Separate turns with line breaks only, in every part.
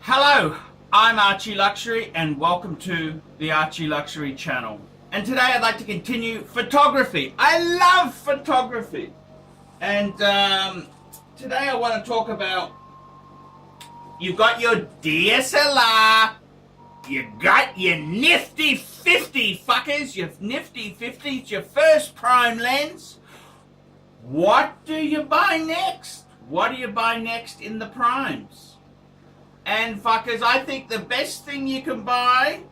Hello, I'm ArchieLuxury and welcome to the ArchieLuxury channel. And today I'd like to continue photography. I love photography. And today I want to talk about, you've got your DSLR, you got your nifty 50 fuckers, your nifty 50, it's your first prime lens. What do you buy next? What do you buy next in the primes? And fuckers, I think the best thing you can buy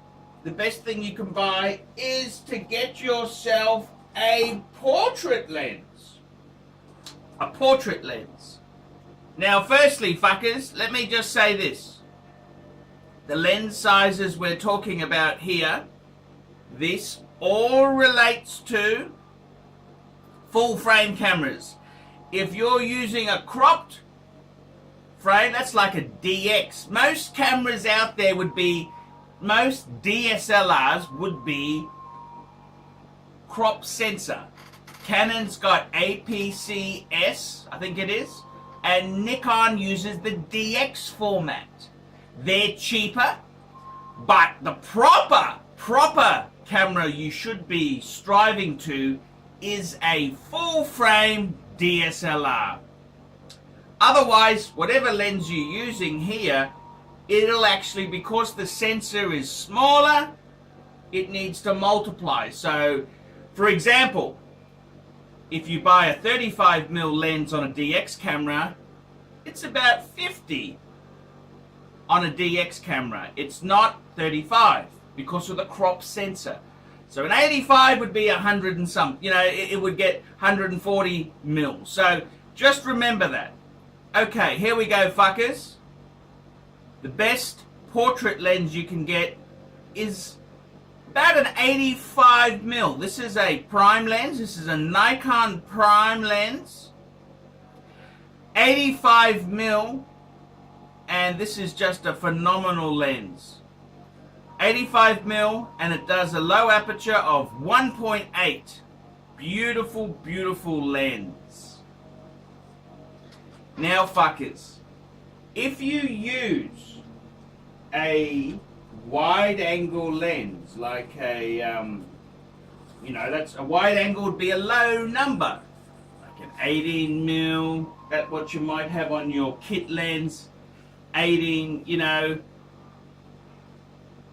is to get yourself a portrait lens. A portrait lens. Now, firstly, fuckers, let me just say this. The lens sizes we're talking about here, this all relates to full frame cameras. If you're using a cropped frame, that's like a DX. Most cameras out there would be, most DSLRs would be crop sensor. Canon's got APC-S, I think it is, and Nikon uses the DX format. They're cheaper, but the proper camera you should be striving to is a full frame DSLR. Otherwise, whatever lens you're using here, it'll actually, because the sensor is smaller, it needs to multiply. So, for example, if you buy a 35mm lens on a DX camera, it's about 50 on a DX camera. It's not 35 because of the crop sensor. So an 85 would be 100 and some, it would get 140 mil. So just remember that. Okay, here we go, fuckers. The best portrait lens you can get is about an 85mm. This is a prime lens. This is a Nikon prime lens. 85mm, and this is just a phenomenal lens. 85mm, and it does a low aperture of 1.8. Beautiful, beautiful lens. Now, fuckers, if you use a wide angle lens, like a, that's a wide angle would be a low number, like an 18mm, that's what you might have on your kit lens, 18,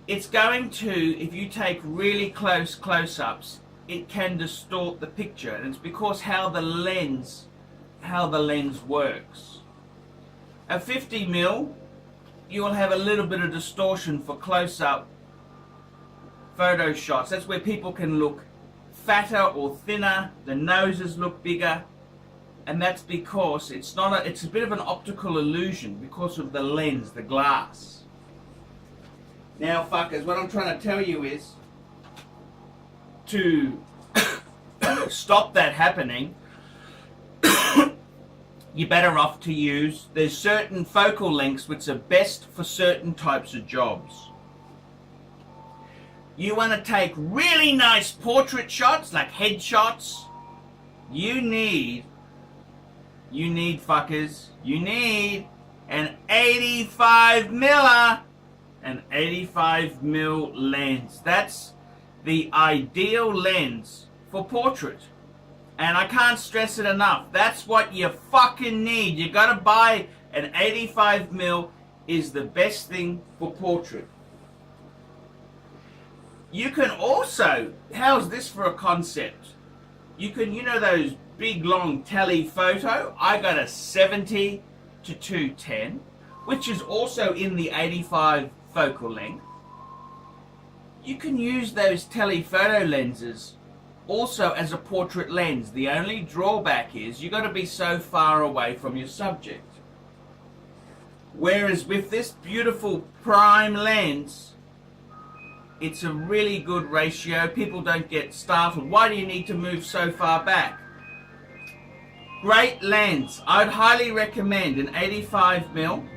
it's going to, if you take really close-ups, it can distort the picture, and it's because how the lens works. A 50mm, you will have a little bit of distortion for close-up photo shots. That's where people can look fatter or thinner, the noses look bigger, and that's because it's a bit of an optical illusion because of the lens, the glass. Now, fuckers, what I'm trying to tell you is to stop that happening, you're better off to use, there's certain focal lengths which are best for certain types of jobs. You want to take really nice portrait shots, like headshots, you need fuckers, you need an 85mm, an 85mm lens. That's the ideal lens for portrait. And I can't stress it enough. That's what you fucking need. You gotta buy an 85mm is the best thing for portrait. You can also, how's this for a concept? You can, those big long telephoto. I got a 70 to 210, which is also in the 85 focal length. You can use those telephoto lenses also as a portrait lens. The only drawback is you got to be so far away from your subject. Whereas with this beautiful prime lens, it's a really good ratio. People don't get startled. Why do you need to move so far back? Great lens. I'd highly recommend an 85mm,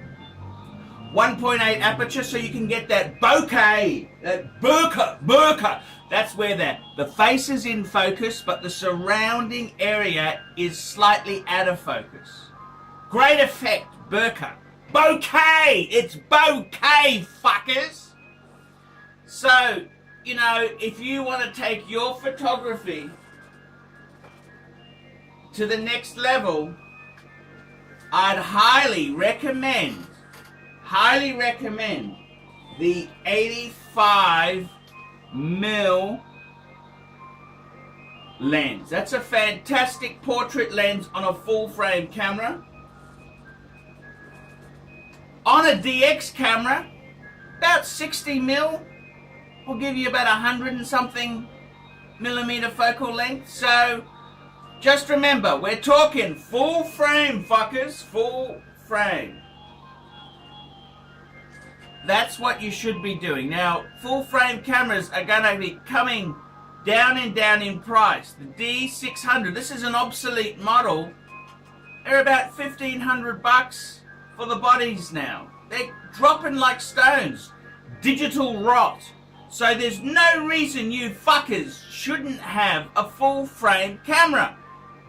1.8 aperture, so you can get that bokeh, that bokeh. That's where the face is in focus, but the surrounding area is slightly out of focus. Great effect, bokeh. bokeh. It's bokeh, fuckers. So, you know, if you want to take your photography to the next level, I'd highly recommend the 85mm lens. That's a fantastic portrait lens on a full frame camera. On a DX camera, about 60mm will give you about 100 and something millimeter focal length. So just remember, we're talking full frame, fuckers, full frame. That's what you should be doing. Now, full frame cameras are going to be coming down and down in price. The D600, this is an obsolete model. They're about $1,500 for the bodies now. They're dropping like stones. Digital rot. So there's no reason you fuckers shouldn't have a full frame camera.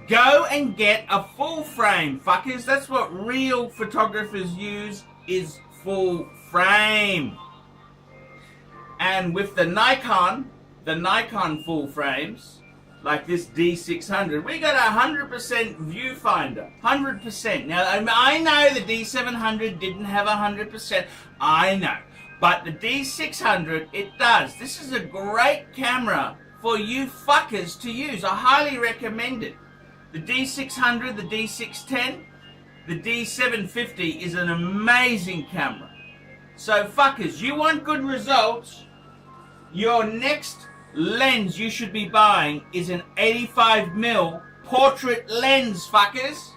Go and get a full frame, fuckers. That's what real photographers use, is full frame. And with the Nikon full frames, like this D600, we got a 100% viewfinder. 100%. Now, I know the D700 didn't have 100%. I know. But the D600, it does. This is a great camera for you fuckers to use. I highly recommend it. The D600, the D610, the D750 is an amazing camera. So fuckers, you want good results, your next lens you should be buying is an 85mm portrait lens, fuckers.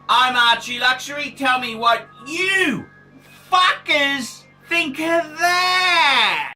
I'm ArchieLuxury. Tell me what you fuckers think of that.